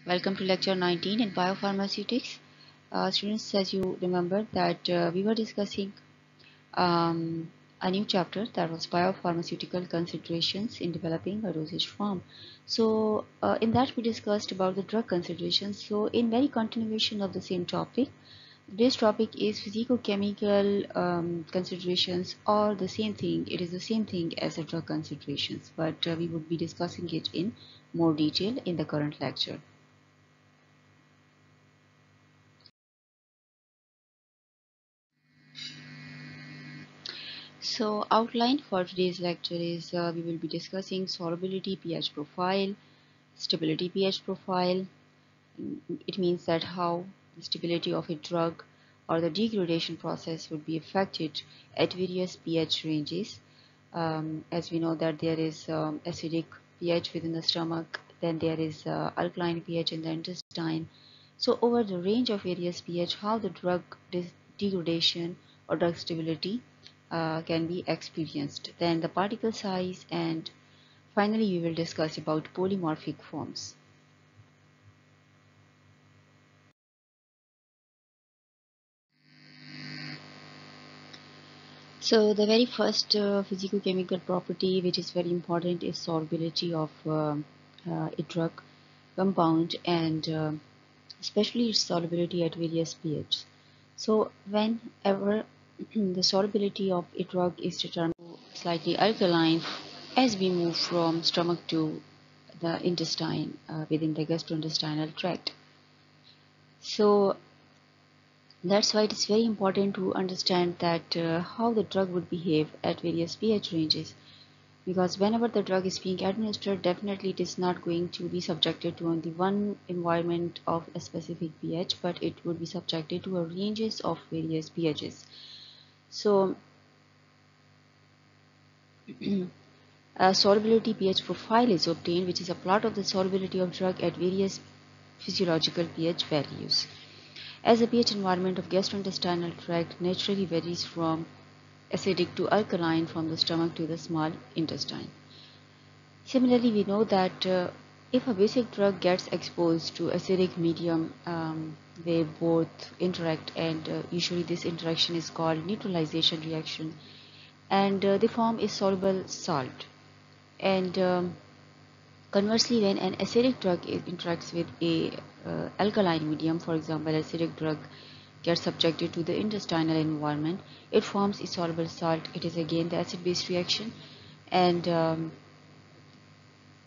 Welcome to lecture 19 in biopharmaceutics. Students, as you remember that we were discussing a new chapter that was biopharmaceutical considerations in developing a dosage form. So in that we discussed about the drug considerations. So in very continuation of the same topic, this topic is physicochemical considerations or the same thing. It is the same thing as the drug considerations, but we would be discussing it in more detail in the current lecture. So outline for today's lecture is we will be discussing solubility pH profile, stability pH profile. It means that how the stability of a drug or the degradation process would be affected at various pH ranges. As we know that there is acidic pH within the stomach, then there is alkaline pH in the intestine. So over the range of various pH, how the drug degradation or drug stability can be experienced. Then the particle size, and finally we will discuss about polymorphic forms. So the very first physicochemical property which is very important is solubility of a drug compound, and especially its solubility at various pH. So whenever the solubility of a drug is determined slightly alkaline as we move from stomach to the intestine within the gastrointestinal tract. So that's why it is very important to understand that how the drug would behave at various pH ranges, because whenever the drug is being administered, definitely it is not going to be subjected to only one environment of a specific pH, but it would be subjected to a ranges of various pHs. So a solubility pH profile is obtained, which is a plot of the solubility of drug at various physiological pH values. As the pH environment of gastrointestinal tract naturally varies from acidic to alkaline from the stomach to the small intestine. Similarly, we know that if a basic drug gets exposed to acidic medium, they both interact, and usually this interaction is called neutralization reaction, and the form is soluble salt. And conversely, when an acidic drug interacts with a alkaline medium, for example, acidic drug gets subjected to the intestinal environment, it forms a soluble salt. It is again the acid-base reaction, and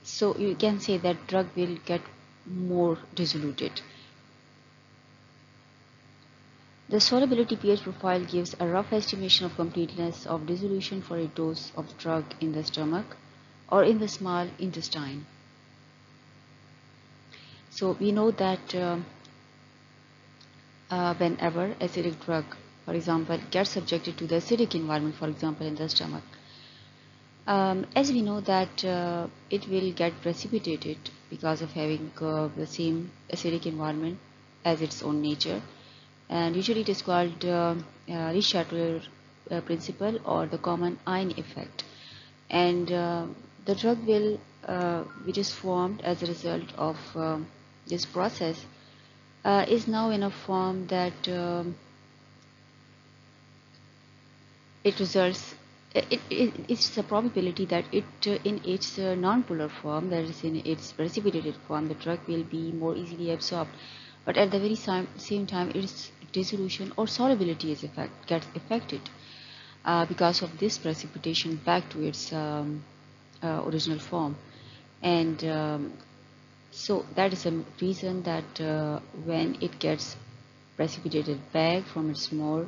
so you can say that drug will get more diluted. The solubility pH profile gives a rough estimation of completeness of dissolution for a dose of the drug in the stomach or in the small intestine. So we know that whenever acidic drug, for example, gets subjected to the acidic environment, for example, in the stomach, as we know that it will get precipitated because of having the same acidic environment as its own nature, and usually it is called Richelieu principle or the common ion effect. And the drug will, which is formed as a result of this process, is now in a form that it results. It's a probability that it in its non-polar form, that is in its precipitated form, the drug will be more easily absorbed, but at the very same time its dissolution or solubility gets affected because of this precipitation back to its original form. And so that is a reason that when it gets precipitated back from its more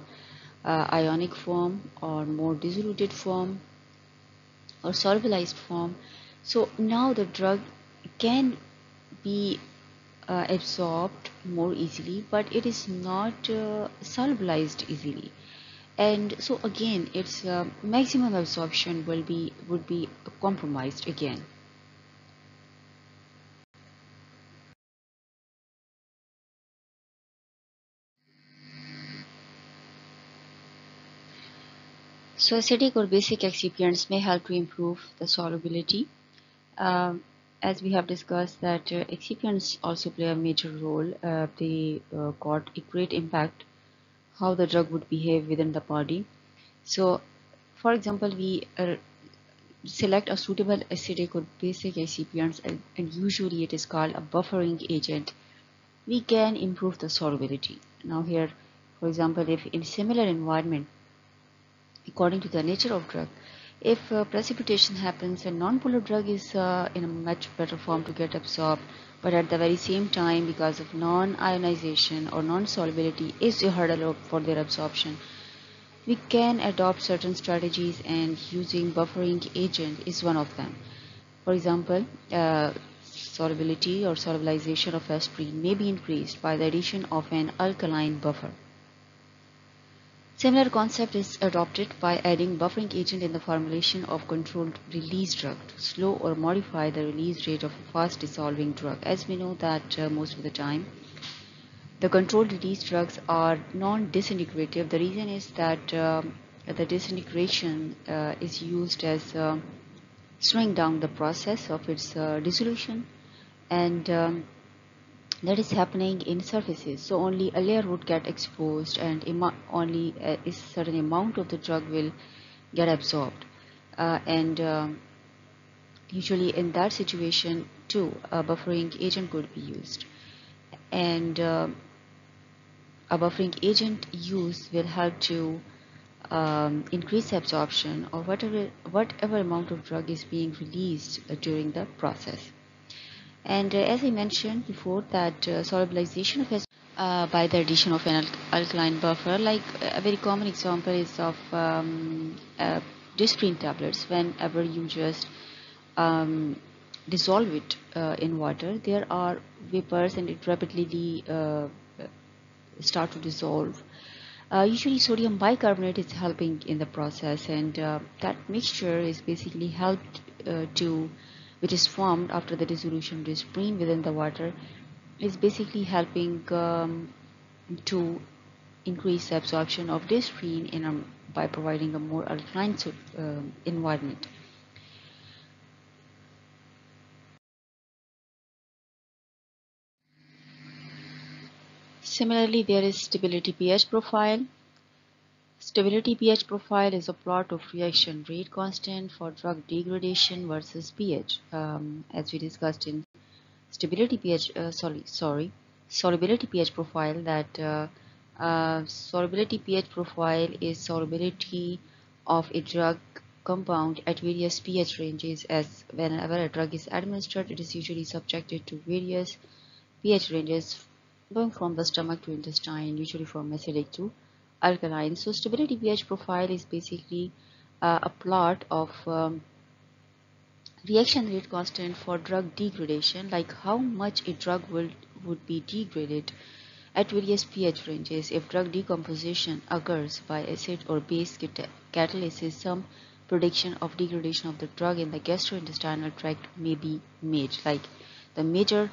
ionic form or more dissoluted form or solubilized form, so now the drug can be absorbed more easily, but it is not solubilized easily, and so again its maximum absorption would be compromised again. So acidic or basic excipients may help to improve the solubility. Um, as we have discussed that excipients also play a major role. They got a great impact how the drug would behave within the body. So, for example, we select a suitable acidic or basic excipients, and usually it is called a buffering agent. We can improve the solubility. Now here, for example, if in similar environment, according to the nature of drug, if precipitation happens, a non-polar drug is in a much better form to get absorbed, but at the very same time, because of non-ionization or non-solubility is a hurdle for their absorption, we can adopt certain strategies, and using buffering agent is one of them. For example, solubility or solubilization of aspirin may be increased by the addition of an alkaline buffer. Similar concept is adopted by adding buffering agent in the formulation of controlled release drug to slow or modify the release rate of a fast dissolving drug. As we know that most of the time the controlled release drugs are non-disintegrative. The reason is that the disintegration is used as slowing down the process of its dissolution, and that is happening in surfaces. So only a layer would get exposed, and only a certain amount of the drug will get absorbed. And usually in that situation too, a buffering agent could be used. And a buffering agent use will help to increase absorption of whatever amount of drug is being released during the process. And as I mentioned before, that solubilization of by the addition of an alkaline buffer, like a very common example is of disprene tablets. Whenever you just dissolve it in water, there are vapors, and it rapidly start to dissolve. Usually sodium bicarbonate is helping in the process, and that mixture is basically helped which is formed after the dissolution of disprene within the water, is basically helping to increase the absorption of disprene by providing a more alkaline environment. Similarly, there is stability-pH profile. Stability-pH profile is a plot of reaction rate constant for drug degradation versus pH, as we discussed in stability-pH. Solubility-pH profile. That solubility-pH profile is solubility of a drug compound at various pH ranges. As whenever a drug is administered, it is usually subjected to various pH ranges going from the stomach to intestine, usually from acidic to alkaline. So stability pH profile is basically a plot of reaction rate constant for drug degradation, like how much a drug would be degraded at various pH ranges. If drug decomposition occurs by acid or base catalysis, some prediction of degradation of the drug in the gastrointestinal tract may be made. Like the major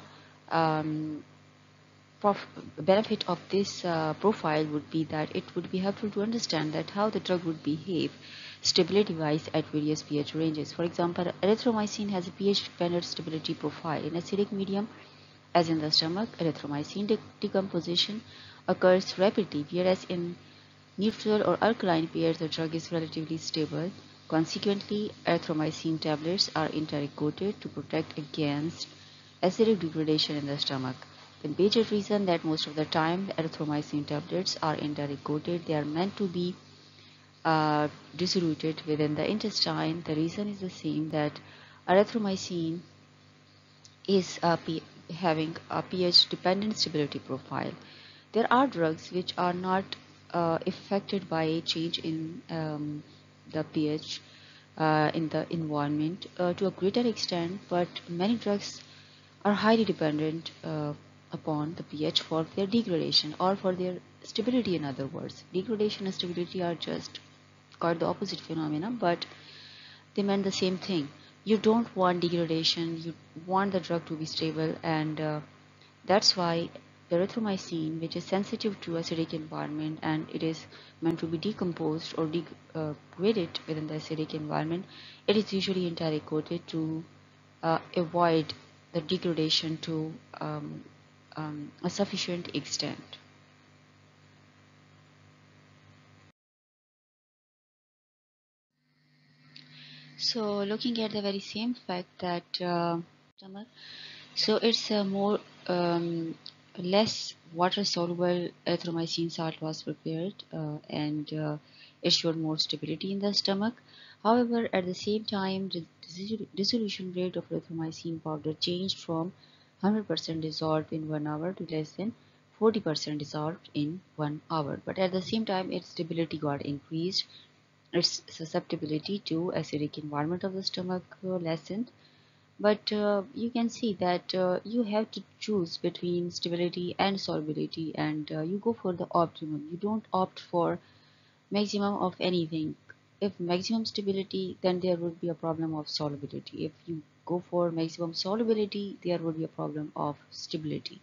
benefit of this profile would be that it would be helpful to understand that how the drug would behave stability-wise at various pH ranges. For example, erythromycin has a pH-dependent stability profile. In acidic medium, as in the stomach, erythromycin decomposition occurs rapidly, whereas in neutral or alkaline pH, the drug is relatively stable. Consequently, erythromycin tablets are enteric coated to protect against acidic degradation in the stomach. The major reason that most of the time the erythromycin tablets are enteric coated, they are meant to be distributed within the intestine. The reason is the same, that erythromycin is having a pH dependent stability profile. There are drugs which are not affected by a change in the pH in the environment to a greater extent, but many drugs are highly dependent upon the pH for their degradation or for their stability. In other words, degradation and stability are just quite the opposite phenomena, but they meant the same thing. You don't want degradation, you want the drug to be stable, and that's why erythromycin, which is sensitive to acidic environment and it is meant to be decomposed or degraded within the acidic environment, it is usually enteric coated to avoid the degradation to a sufficient extent. So looking at the very same fact that so it's a more less water soluble erythromycin salt was prepared, and it showed more stability in the stomach. However, at the same time, the dissolution rate of erythromycin powder changed from 100% dissolved in 1 hour to less than 40% dissolved in 1 hour. But at the same time, its stability got increased, its susceptibility to acidic environment of the stomach lessened. But you can see that you have to choose between stability and solubility, and you go for the optimum. You don't opt for maximum of anything. If maximum stability, then there would be a problem of solubility. If you go for maximum solubility, there would be a problem of stability.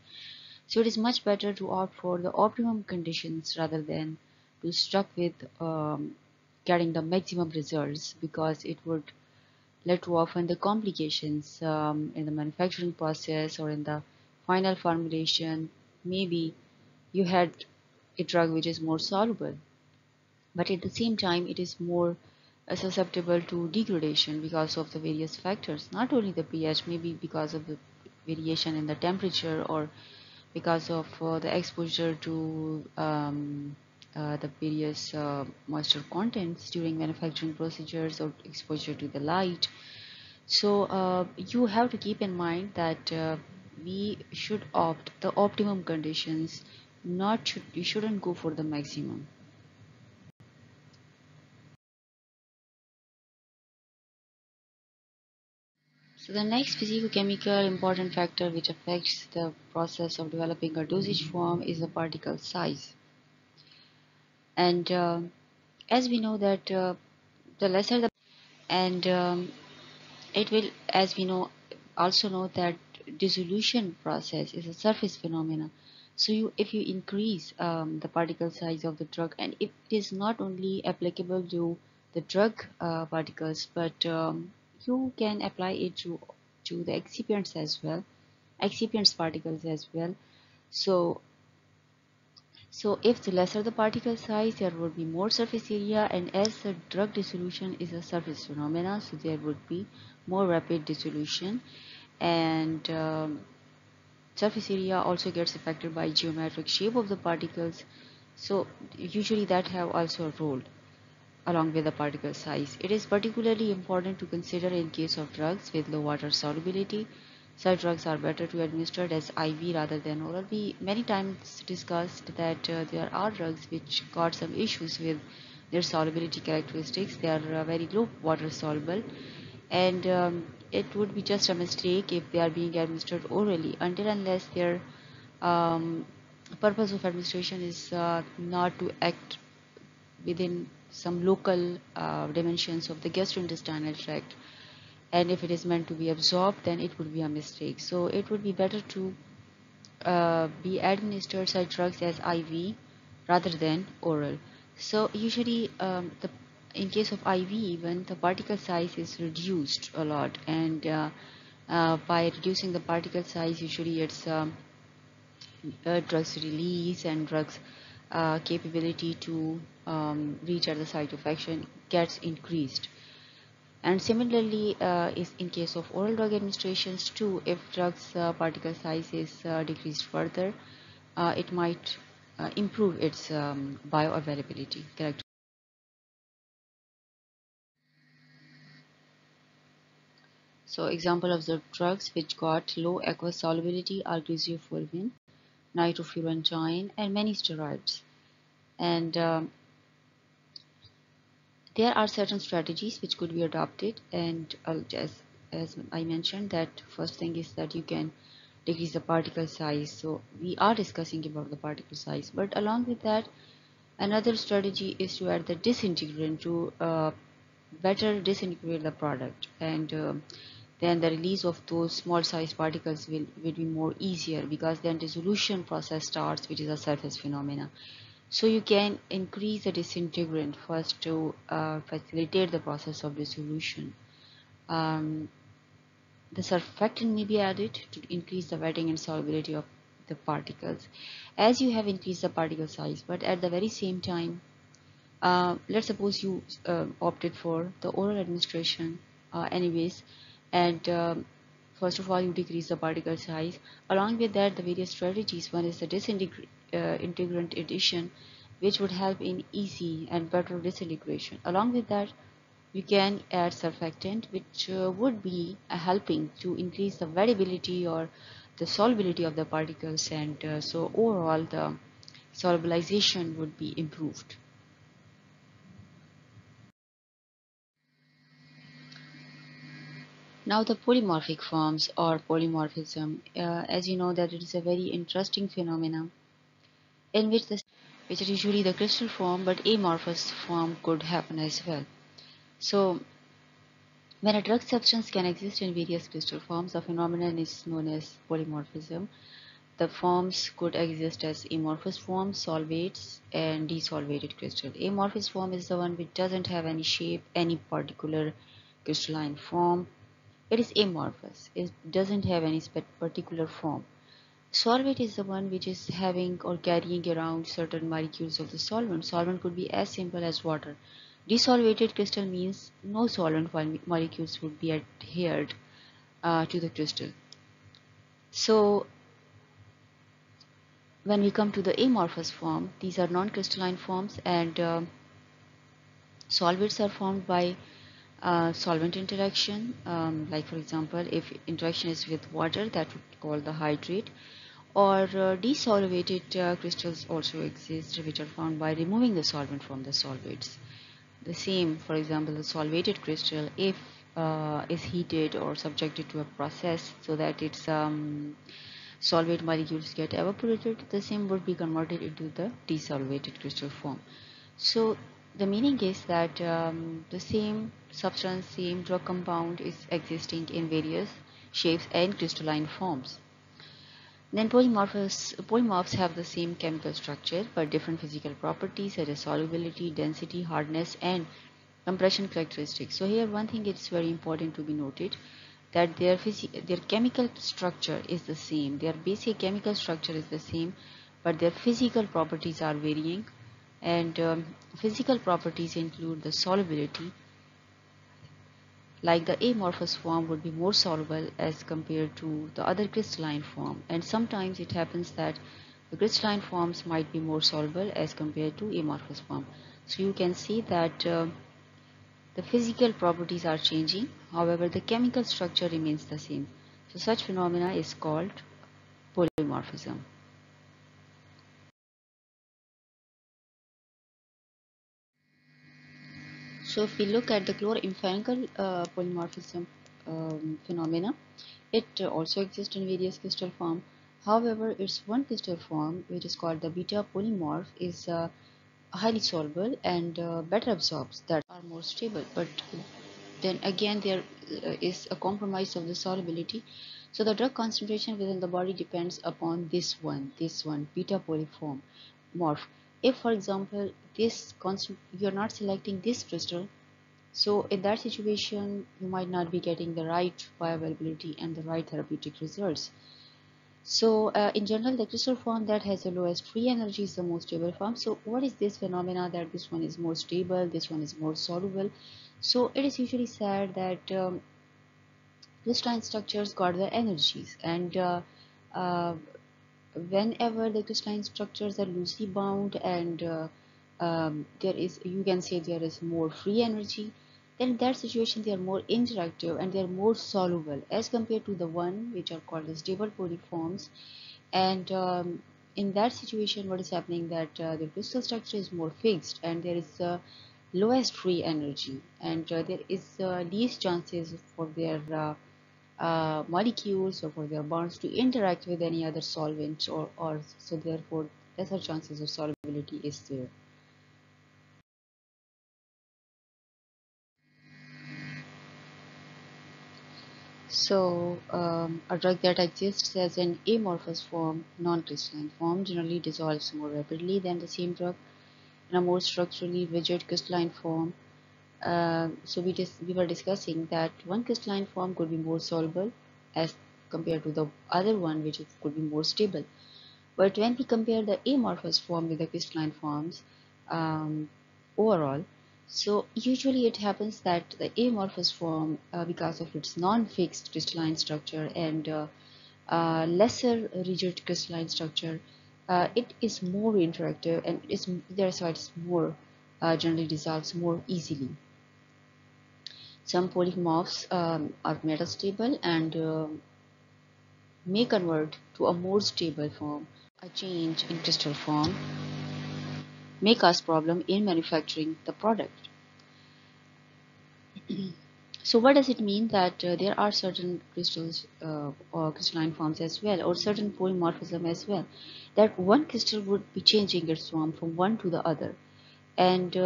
So it is much better to opt for the optimum conditions rather than to stuck with getting the maximum results, because it would lead to often the complications in the manufacturing process or in the final formulation. Maybe you had a drug which is more soluble, but at the same time it is more susceptible to degradation because of the various factors, not only the pH, maybe because of the variation in the temperature, or because of the exposure to the various moisture contents during manufacturing procedures, or exposure to the light. So you have to keep in mind that we should opt the optimum conditions, not should you shouldn't go for the maximum. So the next physicochemical important factor which affects the process of developing a dosage form is the particle size. And as we know that the lesser the and it will, as we know, also know that dissolution process is a surface phenomena. So if you increase the particle size of the drug, and it is not only applicable to the drug particles, but you can apply it to the excipients as well, excipients particles as well. So so if the lesser the particle size, there would be more surface area, and as the drug dissolution is a surface phenomena, so there would be more rapid dissolution, and surface area also gets affected by geometric shape of the particles. So usually that have also a role along with the particle size. It is particularly important to consider in case of drugs with low water solubility. Such drugs are better to administer as IV rather than oral. We many times discussed that there are drugs which got some issues with their solubility characteristics. They are very low water soluble, and it would be just a mistake if they are being administered orally, until unless their um, purpose of administration is not to act within some local dimensions of the gastrointestinal tract, and if it is meant to be absorbed, then it would be a mistake. So it would be better to be administered such drugs as IV rather than oral. So usually in case of IV, even the particle size is reduced a lot, and by reducing the particle size, usually it's drugs release and drugs capability to reach at the site of action gets increased. And similarly, is in case of oral drug administrations too, if drugs particle size is decreased further, it might improve its bioavailability character. So example of the drugs which got low aqueous solubility are griseofulvin, nitrofurantoin, and many steroids. And there are certain strategies which could be adopted, and as I mentioned, that first thing is that you can decrease the particle size. So we are discussing about the particle size, but along with that, another strategy is to add the disintegrant to better disintegrate the product, and then the release of those small size particles will be more easier, because then dissolution process starts, which is a surface phenomena. So you can increase the disintegrant first to facilitate the process of dissolution. Um, the surfactant may be added to increase the wetting and solubility of the particles, as you have increased the particle size. But at the very same time, let's suppose you opted for the oral administration anyways, and first of all you decrease the particle size. Along with that, the various strategies, one is the disintegrant addition, which would help in easy and better disintegration. Along with that, you can add surfactant, which would be helping to increase the wettability or the solubility of the particles, and so overall the solubilization would be improved. Now the polymorphic forms or polymorphism, as you know that it is a very interesting phenomenon in which is usually the crystal form, but amorphous form could happen as well. So when a drug substance can exist in various crystal forms, the phenomenon is known as polymorphism. The forms could exist as amorphous form, solvates, and desolvated crystal. Amorphous form is the one which doesn't have any shape, any particular crystalline form. It is amorphous. It doesn't have any particular form. Solvate is the one which is having or carrying around certain molecules of the solvent. Solvent could be as simple as water. Desolvated crystal means no solvent molecules would be adhered to the crystal. So when we come to the amorphous form, these are non-crystalline forms, and solvates are formed by solvent interaction. Like for example, if interaction is with water, that would be called the hydrate. Or desolvated crystals also exist, which are found by removing the solvent from the solvates. The same, for example, the solvated crystal, if is heated or subjected to a process so that its solvate molecules get evaporated, the same would be converted into the desolvated crystal form. So the meaning is that the same substance, same drug compound is existing in various shapes and crystalline forms. Then polymorphs have the same chemical structure but different physical properties such as solubility, density, hardness, and compression characteristics. So here one thing is very important to be noted, that their chemical structure is the same. Their basic chemical structure is the same, but their physical properties are varying. And physical properties include the solubility, like the amorphous form would be more soluble as compared to the other crystalline form, and sometimes it happens that the crystalline forms might be more soluble as compared to amorphous form. So you can see that the physical properties are changing, however the chemical structure remains the same. So such phenomena is called polymorphism. So if we look at the chloroempirical polymorphism phenomena, it also exists in various crystal form. However, its one crystal form, which is called the beta polymorph, is highly soluble and better absorbs, that are more stable. But then again, there is a compromise of the solubility. So the drug concentration within the body depends upon this one beta polyform morph. If, for example, you are not selecting this crystal, so in that situation, you might not be getting the right bioavailability and the right therapeutic results. So in general, the crystal form that has the lowest free energy is the most stable form. So what is this phenomena that this one is more stable, this one is more soluble? So it is usually said that crystalline structures got the energies, and uh, whenever the crystalline structures are loosely bound and there is, you can say, there is more free energy, then in that situation they are more interactive and they are more soluble as compared to the one which are called as stable polyforms. And in that situation, what is happening, that the crystal structure is more fixed and there is lowest free energy, and there is least chances for their molecules or for their bonds to interact with any other solvents, or so therefore lesser chances of solubility is there. So a drug that exists as an amorphous form, non-crystalline form, generally dissolves more rapidly than the same drug in a more structurally rigid crystalline form. So we were discussing that one crystalline form could be more soluble as compared to the other one, which could be more stable. But when we compare the amorphous form with the crystalline forms, overall, so usually it happens that the amorphous form, because of its non-fixed crystalline structure and lesser rigid crystalline structure, it is more interactive, and that's why it's more generally dissolves more easily. Some polymorphs are metastable and may convert to a more stable form. A change in crystal form may cause problem in manufacturing the product. So what does it mean that there are certain crystals or crystalline forms as well, or certain polymorphism as well, that one crystal would be changing its form from one to the other, and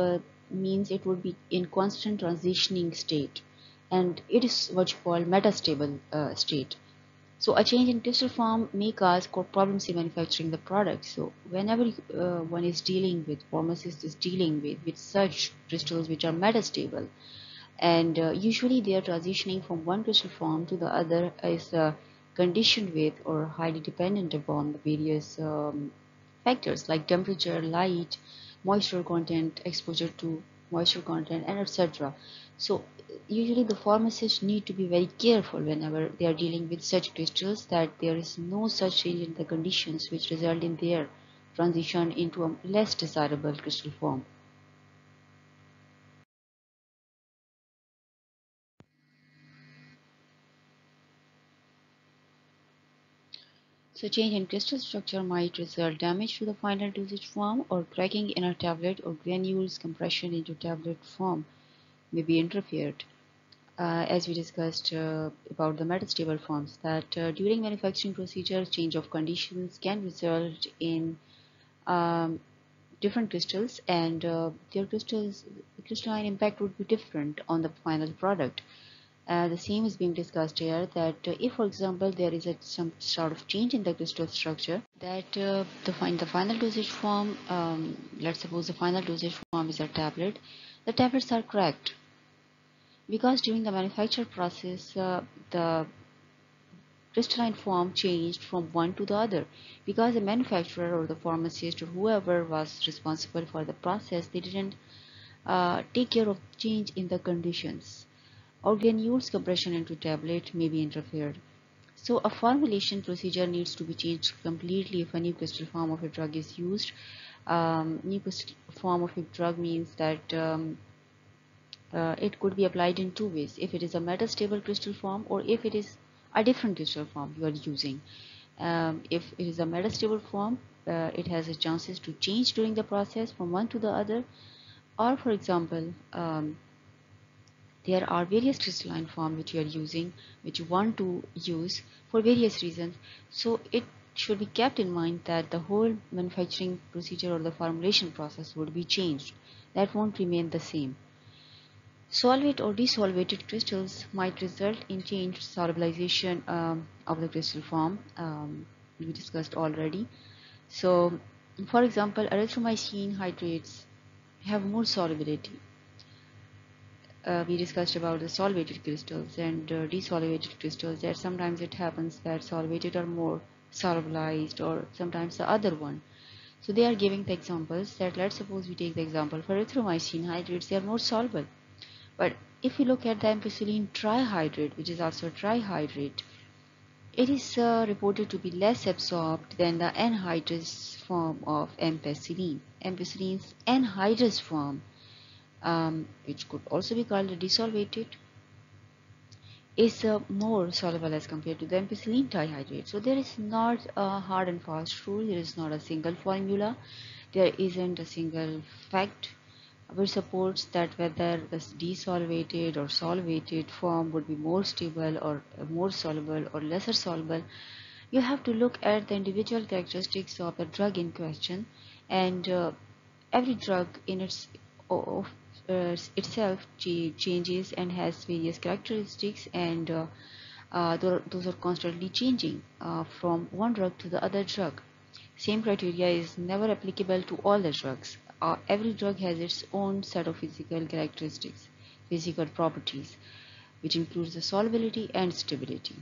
means it would be in constant transitioning state, and it is what you call metastable state. So a change in crystal form may cause problems in manufacturing the product. So whenever one is dealing with, pharmacist is dealing with such crystals which are metastable, and usually they are transitioning from one crystal form to the other is conditioned with or highly dependent upon the various factors like temperature, light, moisture content, exposure to moisture content, and etc. So usually the pharmacists need to be very careful whenever they are dealing with such crystals, that there is no such change in the conditions which result in their transition into a less desirable crystal form. So change in crystal structure might result damage to the final dosage form, or cracking in a tablet, or granules compression into tablet form may be interfered. As we discussed about the metastable forms, that during manufacturing procedure, change of conditions can result in um, different crystals, and their crystalline impact would be different on the final product. The same is being discussed here, that if, for example, there is some sort of change in the crystal structure, that the final dosage form, let's suppose the final dosage form is a tablet, the tablets are cracked because during the manufacture process, the crystalline form changed from one to the other, because the manufacturer or the pharmacist or whoever was responsible for the process, they didn't take care of change in the conditions. Organ use compression into tablet may be interfered. So a formulation procedure needs to be changed completely if a new crystal form of a drug is used. New crystal form of a drug means that it could be applied in two ways: if it is a metastable crystal form, or if it is a different crystal form you are using. If it is a metastable form, it has a chances to change during the process from one to the other. Or for example, there are various crystalline forms which you are using, which you want to use for various reasons. So it should be kept in mind that the whole manufacturing procedure or the formulation process would be changed. That won't remain the same. Solvate or desolvated crystals might result in changed solubilization of the crystal form. We discussed already. So, for example, erythromycin hydrates have more solubility. We discussed about the solvated crystals and desolvated crystals, that sometimes it happens that solvated are more solubilized, or sometimes the other one. So they are giving the examples, that let's suppose we take the example for erythromycin hydrates, they are more soluble. But if you look at the ampicillin trihydrate, which is also trihydrate, it is reported to be less absorbed than the anhydrous form of ampicillin. Ampicillin's anhydrous form, which could also be called a desolvated, is more soluble as compared to the ampicillin trihydrate. So there is not a hard and fast rule. There is not a single formula. There isn't a single fact which supports that whether the desolvated or solvated form would be more stable or more soluble or lesser soluble. You have to look at the individual characteristics of the drug in question, and every drug in of, itself changes and has various characteristics, and those are constantly changing from one drug to the other drug. Same criteria is never applicable to all the drugs. Every drug has its own set of physical characteristics, physical properties, which includes the solubility and stability.